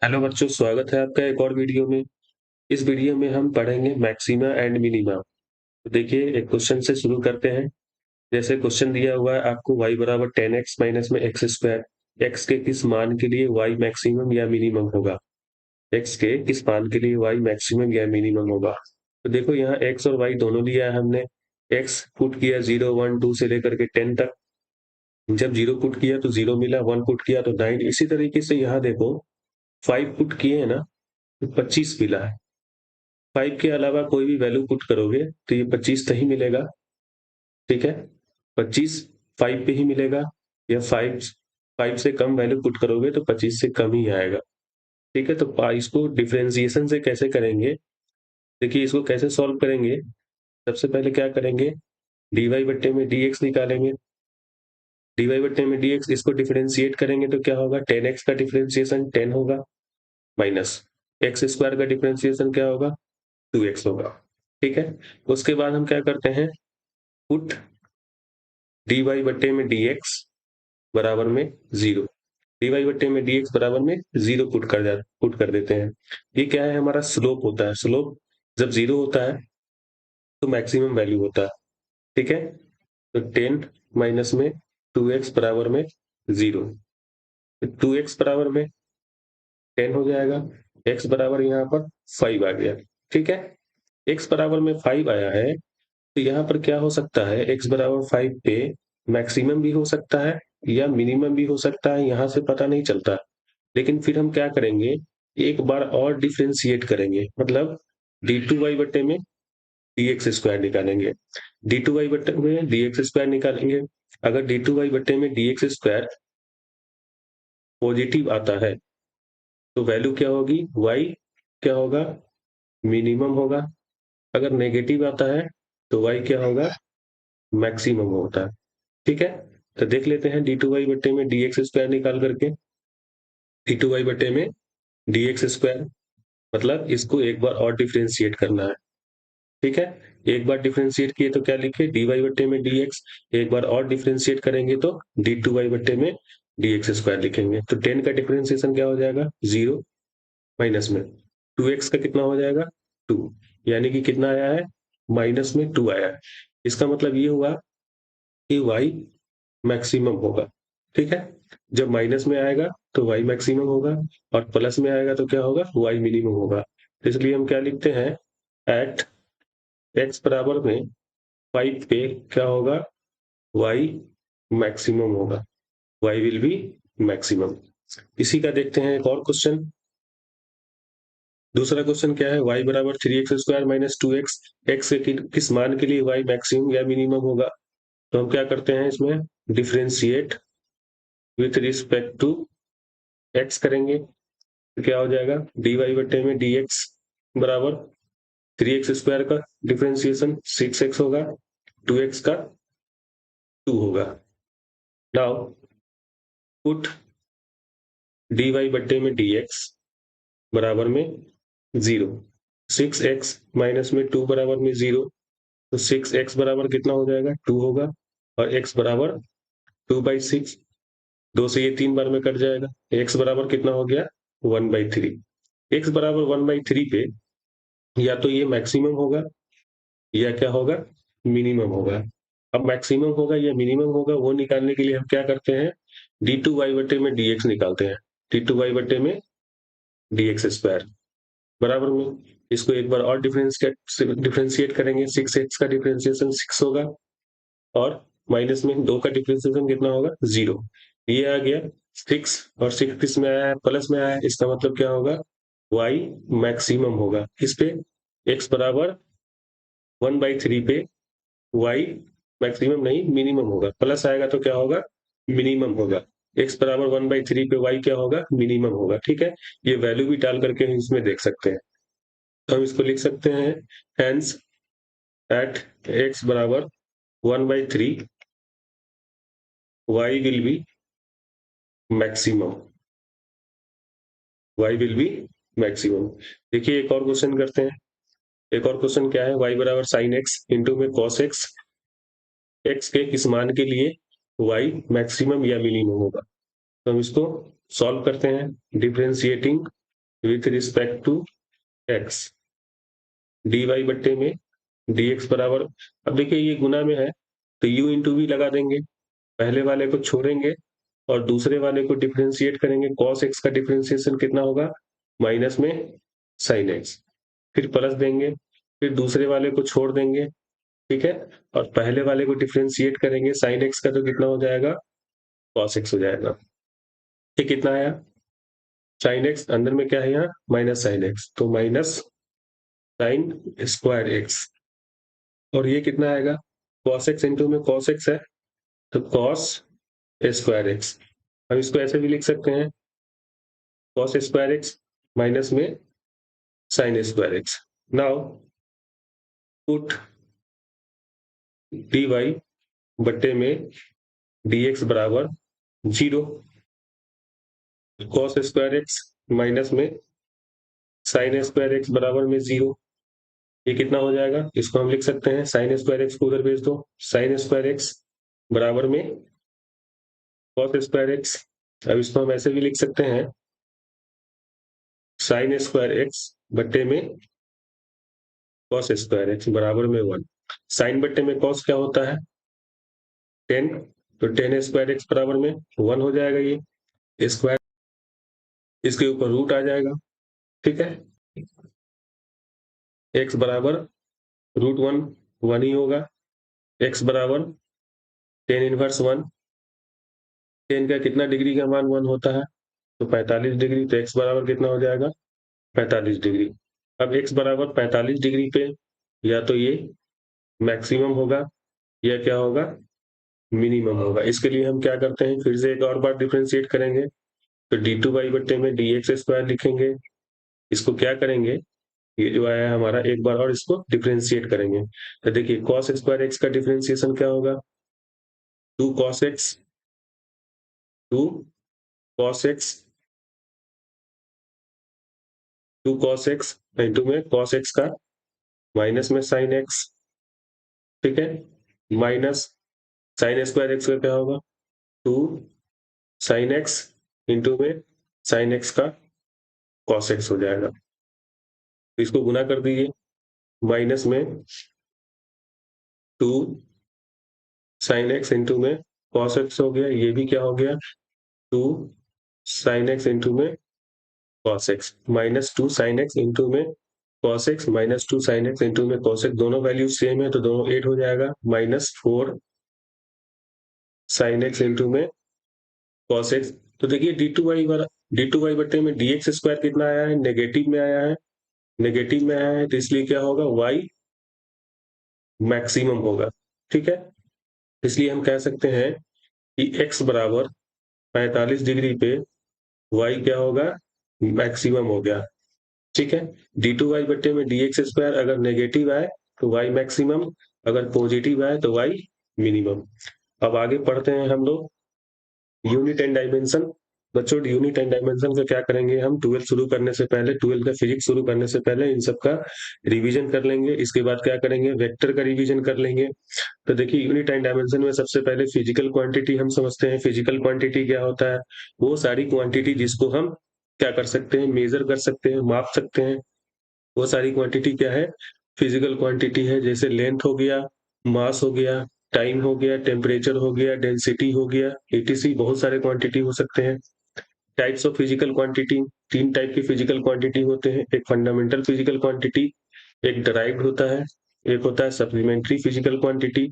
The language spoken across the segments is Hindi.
हेलो बच्चों, स्वागत है आपका एक और वीडियो में। इस वीडियो में हम पढ़ेंगे मैक्सिमा एंड मिनिमा। तो देखिए, एक क्वेश्चन से शुरू करते हैं। जैसे क्वेश्चन दिया हुआ है आपको y बराबर 10x माइनस में एक्स स्क्वायर, x के किस मान के लिए y मैक्सिमम या मिनिमम होगा। x के किस मान के लिए y मैक्सिमम या मिनिमम होगा। तो देखो, यहाँ x और y दोनों लिया है हमने। x पुट किया 0 1 2 से लेकर के 10 तक। जब 0 पुट किया तो 0 मिला, 1 पुट किया तो 9। इसी तरीके से यहाँ देखो, 5 पुट किए है ना, तो 25 मिला है। 5 के अलावा कोई भी वैल्यू पुट करोगे तो ये 25 तो ही मिलेगा। ठीक है, 25 5 पे ही मिलेगा। या 5 से कम वैल्यू पुट करोगे तो 25 से कम ही आएगा। ठीक है, तो इसको डिफरेंशिएशन से कैसे करेंगे। देखिए, इसको कैसे सॉल्व करेंगे। सबसे पहले क्या करेंगे, dy बट्टे में dx निकालेंगे। dy बट्टे में dx, इसको डिफरेंशिएट करेंगे तो क्या होगा, 10x का डिफरेंशिएशन 10 होगा, माइनस एक्स स्क्वायर का डिफरेंशिएशन क्या होगा, 2x होगा। ठीक है, उसके बाद हम क्या करते हैं, पुट dy बट्टे में dx बराबर में 0। dy बट्टे में dx बराबर में 0 पुट कर देते हैं। ये क्या है, हमारा स्लोप होता है। स्लोप जब 0 होता है तो मैक्सिमम वैल्यू होता है। ठीक है, तो 10 माइनस में 2x बराबर में 0। 2x बराबर में 10 हो जाएगा, x बराबर यहाँ पर 5 आ गया। ठीक है, x बराबर में 5 आया है, तो यहाँ पर क्या हो सकता है, x बराबर 5 पे मैक्सिमम भी हो सकता है या मिनिमम भी हो सकता है, यहाँ से पता नहीं चलता। लेकिन फिर हम क्या करेंगे, एक बार और डिफ्रेंशिएट करेंगे, मतलब d2y बट्टे में dx स्क्वायर निकालेंगे। d2y बट्टे में dx स्क्वायर निकालेंगे। अगर d2y बट्टे में dx स्क्वायर पॉजिटिव आता है तो वैल्यू क्या होगी, y क्या होगा, मिनिमम होगा। अगर नेगेटिव आता है तो y क्या होगा, मैक्सिमम होता है। ठीक है, तो देख लेते हैं d2y बट्टे में dx स्क्वायर निकाल करके। d2y बट्टे में dx स्क्वायर, मतलब इसको एक बार और डिफरेंशिएट करना है। ठीक है, एक बार डिफरेंशिएट किए तो क्या लिखे, dy बट्टे में dx। एक बार और डिफरेंशिएट करेंगे तो d2y बट्टे में dx स्क्वायर लिखेंगे। तो 10 का डिफरेंशिएशन क्या हो जाएगा, 0, माइनस में 2x का कितना हो जाएगा, 2। यानी कि कितना आया है, माइनस में 2 आया है। इसका मतलब ये हुआ कि y मैक्सिमम होगा। ठीक है, जब माइनस में आएगा तो y मैक्सिमम होगा, और प्लस में आएगा तो क्या होगा, y मिनिमम होगा। तो इसलिए हम क्या लिखते हैं, एट x बराबर में 5 पे क्या होगा, y मैक्सिमम होगा, y विल बी मैक्सिमम। इसी का देखते हैं एक और क्वेश्चन। दूसरा क्वेश्चन क्या है, y बराबर 3x square minus 2x, x के किस मान के लिए y मैक्सिमम या मिनिमम होगा। तो हम क्या करते हैं, इसमें differentiate with respect to x करेंगे तो क्या हो जाएगा, dy बट्टे में dx बराबर 3x स्क्वायर का डिफरेंशिएशन 6x होगा, 2x का 2 होगा। नाउ पुट dy बट्टे में dx बराबर में 0। 6x माइनस में 2 बराबर में 0, तो 6x बराबर कितना हो जाएगा, 2 होगा। और x बराबर 2/6, 2 से ये 3 बार में कट जाएगा। x बराबर कितना हो गया, 1/3। x बराबर 1/3 पे या तो ये मैक्सिमम होगा या क्या होगा, मिनिमम होगा। अब मैक्सिमम होगा या मिनिमम होगा वो निकालने के लिए हम क्या करते हैं, d2y बट्टे में dx निकालते हैं। d2y बट्टे में dx स्क्वायर बराबर में, इसको एक बार और डिफरेंशिएट करेंगे। 6x का डिफरेंशिएशन 6 होगा, और माइनस में 2 का डिफरेंशिएशन कितना होगा, 0। ये आ गया 6, और 6 किस में आया है, प्लस में आया है। इसका मतलब क्या होगा, y मैक्सिमम होगा किस पे, x बराबर 1/3 पे y मैक्सिमम नहीं मिनिमम होगा। प्लस आएगा तो क्या होगा, मिनिमम होगा। x बराबर 1/3 पे y क्या होगा, मिनिमम होगा। ठीक है, ये वैल्यू भी डाल करके हम इसमें देख सकते हैं। तो हम इसको लिख सकते हैं, हेंस एट x बराबर 1/3 y will be maximum, y will be maximum. देखिए, एक और क्वेश्चन करते हैं। एक और क्वेश्चन क्या है, y बराबर साइन x इंटू में कॉस x, x के किस मान के लिए y मैक्सिमम या मिनिमम होगा। तो हम इसको सॉल्व करते हैं, differentiating with respect to x, d y बट्टे में डी एक्स बराबर, अब देखिए ये गुना में है तो u इंटू वी लगा देंगे, पहले वाले को छोड़ेंगे और दूसरे वाले को डिफरेंशिएट करेंगे। cos x का डिफरेंशिएशन कितना होगा, माइनस में sin x, फिर प्लस देंगे, फिर दूसरे वाले को छोड़ देंगे, ठीक है, और पहले वाले को डिफरेंशिएट करेंगे, sin x का तो कितना हो जाएगा, cos x हो जाएगा। ये कितना आया, sin x, अंदर में क्या है यहाँ माइनस sin x, तो माइनस sin स्क्वायर x, और ये कितना आएगा, cos x इंटू में cos x है तो cos स्क्वायर x, हम इसको ऐसे भी लिख सकते हैं cos स्क्वायर x माइनस में sin square x। Now put dy बट्टे में dx बराबर 0, cos स्क्वायर x माइनस में sin स्क्वायर x बराबर में 0, ये कितना हो जाएगा, इसको हम लिख सकते हैं sin स्क्वायर x को उधर भेज दो, sin स्क्वायर x बराबर में cos स्क्वायर x, अब इसको हम ऐसे भी लिख सकते हैं sin स्क्वायर x बट्टे में cos स्क्वायर x बराबर में 1, sin बट्टे में cos क्या होता है 10, तो 10 स्क्वायर x बराबर में 1 हो जाएगा, ये स्क्वायर, इसके ऊपर रूट आ जाएगा, ठीक है, x बराबर रूट 1 1 ही होगा, x बराबर 10 इनवर्स 1, 10 का कितना डिग्री का मान 1 होता है, तो 45 डिग्री, तो x बराबर कितना हो जाएगा 45 डिग्री। अब x बराबर 45 डिग्री पे या तो ये मैक्सिमम होगा या क्या होगा, मिनिमम होगा। इसके लिए हम क्या करते हैं, फिर से एक और बार डिफरेंशिएट करेंगे, तो d2y बट्टे में dx स्क्वायर लिखेंगे, इसको क्या करेंगे, ये जो आया है हमारा, एक बार और इसको डिफरेंशिएट करेंगे, तो देखिए cos स्क्वायर x का डिफरेंशिएशन क्या होगा, 2 cos x 2 cos x 2 cos x into में cos x का माइनस में sin x, ठीक है, माइनस sin स्क्वायर x का क्या होगा 2 sin x इंटू में sin x का cos x हो जाएगा, तो इसको गुना कर दीजिए, माइनस में 2 sin x इंटू में cos x हो गया, ये भी क्या हो गया 2 sin x इंटू में cos x, minus 2 sin x into में cos x minus 2 sin x into में cos x, दोनों वैल्यू सेम है तो दोनों 8 हो जाएगा, माइनस 4 sin x इंटू में cos x, तो देखिए d2y बट्टे में dx स्क्वायर कितना आया है, नेगेटिव में आया है, नेगेटिव में आया है तो इसलिए क्या होगा, y मैक्सिमम होगा, ठीक है, इसलिए हम कह सकते हैं कि x बराबर 45 डिग्री पे y क्या होगा, मैक्सिमम हो गया, ठीक है। d2y बट्टे में dx स्क्वायर अगर नेगेटिव आए तो y मैक्सिमम, अगर पॉजिटिव आए तो y मिनिमम। अब आगे पढ़ते हैं हम लोग यूनिट एंड डायमेंशन। बच्चों यूनिट एंड डायमेंशन का क्या करेंगे, हम 12 शुरू करने से पहले, 12 का फिजिक्स शुरू करने से पहले इन सब का रिवीजन कर लेंगे, इसके बाद क्या करेंगे, वेक्टर का रिवीजन कर लेंगे। तो देखिए यूनिट एंड डायमेंशन में सबसे पहले फिजिकल क्वांटिटी हम समझते हैं। फिजिकल क्वांटिटी क्या होता है, वो सारी क्वांटिटी जिसको हम क्या कर सकते हैं, मेजर कर सकते हैं, माप सकते हैं, वो सारी क्वांटिटी क्या है, फिजिकल क्वांटिटी है। जैसे लेंथ हो गया, मास हो गया, टाइम हो गया, टेम्परेचर हो गया, डेंसिटी हो गया, etc, बहुत सारे क्वांटिटी हो सकते हैं। Types of physical quantity, 3 type की फिजिकल क्वांटिटी होते हैं, एक फंडामेंटल फिजिकल क्वांटिटी, एक डराइव्ड होता है, एक होता है सप्लीमेंट्री फिजिकल क्वांटिटी।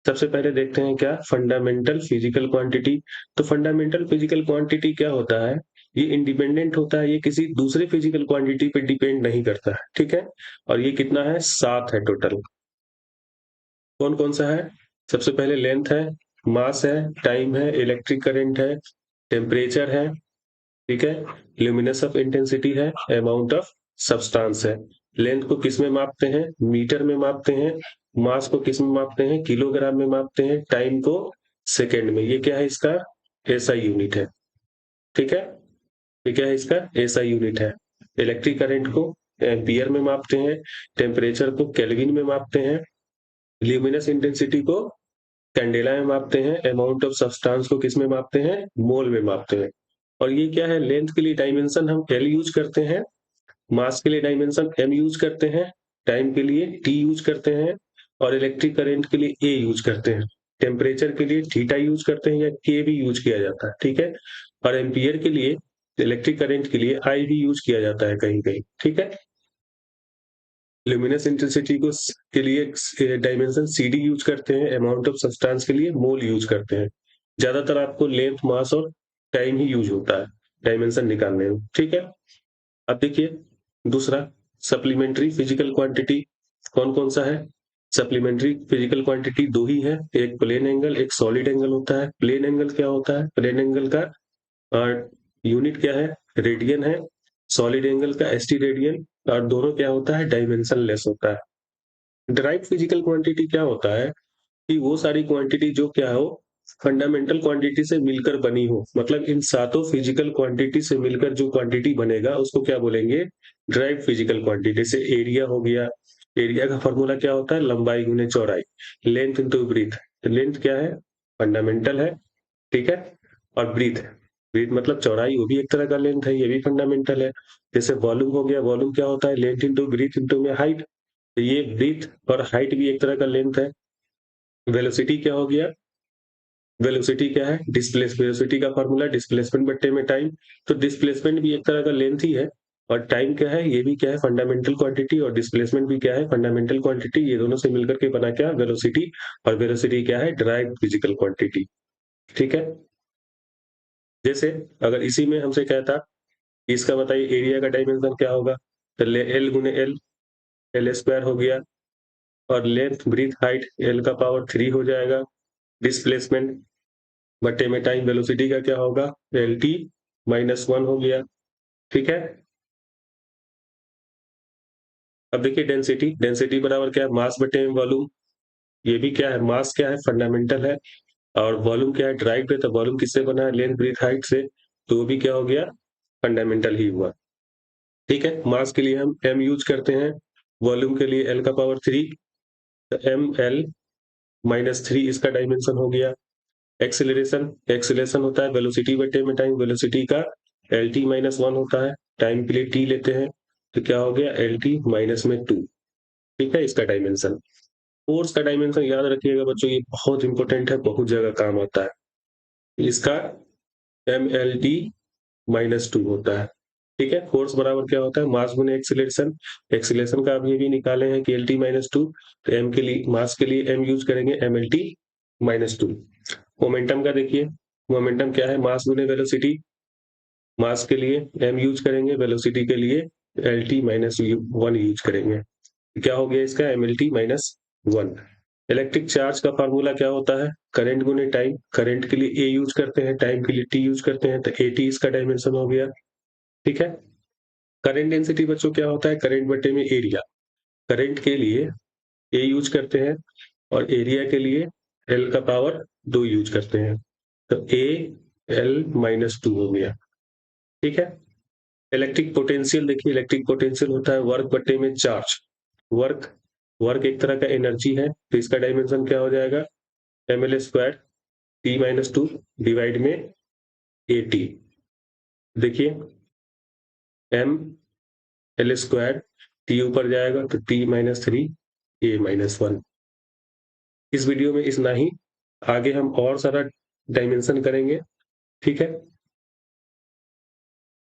सबसे पहले देखते हैं क्या फंडामेंटल फिजिकल क्वांटिटी। तो फंडामेंटल फिजिकल क्वांटिटी क्या होता है, ये इंडिपेंडेंट होता है, ये किसी दूसरे फिजिकल क्वांटिटी पे डिपेंड नहीं करता है, ठीक है, और ये कितना है, 7 है टोटल। कौन कौन सा है, सबसे पहले लेंथ है, मास है, टाइम है, इलेक्ट्रिक करंट है, टेम्परेचर है, ठीक है, ल्यूमिनस ऑफ इंटेंसिटी है, अमाउंट ऑफ सब्सटेंस है। लेंथ को किस में मापते हैं, मीटर में मापते हैं, मास को किस में मापते हैं, किलोग्राम में मापते हैं, टाइम को सेकेंड में। ये क्या है, इसका एसआई यूनिट है, ठीक है, ये क्या है, इसका एसआई यूनिट है। इलेक्ट्रिक करंट को एम्पियर में मापते हैं, टेम्परेचर को केल्विन में मापते हैं, ल्यूमिनस इंटेंसिटी को कैंडेला में मापते हैं, अमाउंट ऑफ सब्सटेंस को किस में मापते हैं, मोल में मापते हैं। और ये क्या है, लेंथ के लिए डायमेंशन हम एल यूज करते हैं, मास के लिए डायमेंशन m यूज करते हैं, टाइम के लिए t यूज करते हैं और इलेक्ट्रिक करंट के लिए a यूज करते हैं। टेम्परेचर के लिए थीटा यूज करते हैं या k भी यूज किया जाता है, ठीक है। और एम्पियर के लिए, इलेक्ट्रिक करंट के लिए I भी यूज किया जाता है कहीं कहीं, ठीक है। ल्यूमिनस इंटेंसिटी को के लिए डायमेंशन CD यूज करते हैं, अमाउंट ऑफ सब्सटेंस के लिए मोल यूज करते हैं। ज्यादातर आपको लेंथ, मास और टाइम ही यूज होता है डायमेंशन निकालने में, ठीक है। अब देखिए दूसरा, सप्लीमेंट्री फिजिकल क्वांटिटी कौन कौन सा है। सप्लीमेंट्री फिजिकल क्वांटिटी दो ही है, एक प्लेन एंगल, एक सॉलिड एंगल होता है। प्लेन एंगल क्या होता है, प्लेन एंगल का यूनिट क्या है, रेडियन है। सॉलिड एंगल का ST रेडियन, और दोनों क्या होता है, डायमेंशन लेस होता है। ड्राइव फिजिकल क्वांटिटी क्या होता है कि वो सारी क्वांटिटी जो क्या हो, फंडामेंटल क्वांटिटी से मिलकर बनी हो। मतलब इन सातों फिजिकल क्वांटिटी से मिलकर जो क्वांटिटी बनेगा उसको क्या बोलेंगे, ड्राइव फिजिकल क्वांटिटी। जैसे एरिया हो गया, एरिया का फॉर्मूला क्या होता है, लंबाई गुने चौड़ाई, लेंथ इंटू ब्रीथ। लेंथ क्या है, फंडामेंटल है, ठीक है। और ब्रीथ, ब्रीथ मतलब चौड़ाई, वो भी एक तरह का लेंथ है, ये भी फंडामेंटल है। जैसे वॉल्यूम हो गया, वॉल्यूम क्या होता है, लेंथ इंटू ब्रीथ इंटू में हाइट, तो ये ब्रीथ और हाइट भी एक तरह का लेंथ है। वेलोसिटी क्या हो गया, वेलोसिटी क्या है, वेलोसिटी का फॉर्मूला डिस्प्लेसमेंट बट्टे में टाइम, तो डिस्प्लेसमेंट भी एक तरह का लेंथ ही है। और टाइम क्या है, ये भी क्या है, फंडामेंटल क्वांटिटी, और डिस्प्लेसमेंट भी क्या है, फंडामेंटल क्वांटिटी। ये दोनों से मिलकर के बना क्या, वेलोसिटी। और वेलोसिटी क्या है, ड्राइव फिजिकल क्वांटिटी, ठीक है। जैसे अगर इसी में हमसे कहता, इसका बताइए एरिया का डायमेंशन क्या होगा, तो एल गुने एल, एल स्क्वायर हो गया। और लेंथ, ब्रीथ, हाइट एल का पावर 3 हो जाएगा। डिस्प्लेसमेंट बटे में टाइम, वेलोसिटी का क्या होगा, LT-1 हो गया, ठीक है। अब देखिए डेंसिटी, डेंसिटी बराबर क्या है, मास बटे में वॉल्यूम। ये भी क्या है, मास क्या है, फंडामेंटल है। और वॉल्यूम क्या है, ड्राइव है, तो वॉल्यूम किससे बना है, लेंथ, ब्रीथ, हाइट से, तो वो भी क्या हो गया, फंडामेंटल ही हुआ, ठीक है। मास के लिए हम m यूज करते हैं, वॉल्यूम के लिए L का पावर 3, तो ML-3 इसका डायमेंशन हो गया। एक्सेलरेशन, एक्सेलरेशन होता है वेलोसिटी बटे में टाइम, वेलोसिटी का LT-1 होता है। टाइम के लिए t लेते हैं, तो क्या हो गया, LT-2, ठीक है, इसका डायमेंशन। फोर्स का डायमेंशन याद रखिएगा बच्चों, ये बहुत इंपॉर्टेंट है, बहुत जगह काम आता है। इसका MLT-2 होता है, ठीक है। फोर्स बराबर क्या होता है, मास गुने एक्सीलरेशन। एक्सीलरेशन का अब ये भी निकाले हैं कि LT-2, तो m के लिए, मास के लिए m यूज करेंगे, MLT-2। मोमेंटम का देखिए, मोमेंटम क्या है, मास गुने वेलोसिटी। मास के लिए m यूज करेंगे, वेलोसिटी के लिए LT-1 यूज करेंगे। क्या हो गया इसका, MLT-1। इलेक्ट्रिक चार्ज का फार्मूला क्या होता है, करंट गुने टाइम। करंट के लिए A यूज करते हैं, टाइम के लिए T यूज करते हैं, तो AT इसका डायमेंशन हो गया, ठीक है। करंट डेंसिटी बच्चों क्या होता है, करंट बटे में एरिया। करंट के लिए A यूज करते हैं और एरिया के लिए L का पावर 2 यूज करते हैं, तो AL-2 हो गया, ठीक है। इलेक्ट्रिक पोटेंशियल देखिए, इलेक्ट्रिक पोटेंशियल होता है वर्क बटे में चार्ज। वर्क, वर्क एक तरह का एनर्जी है, तो इसका डायमेंशन क्या हो जाएगा, ML² T-2 डिवाइड में AT। देखिए ML² T ऊपर जाएगा तो T-3 A-1। इस वीडियो में इतना ही, आगे हम और सारा डायमेंशन करेंगे, ठीक है।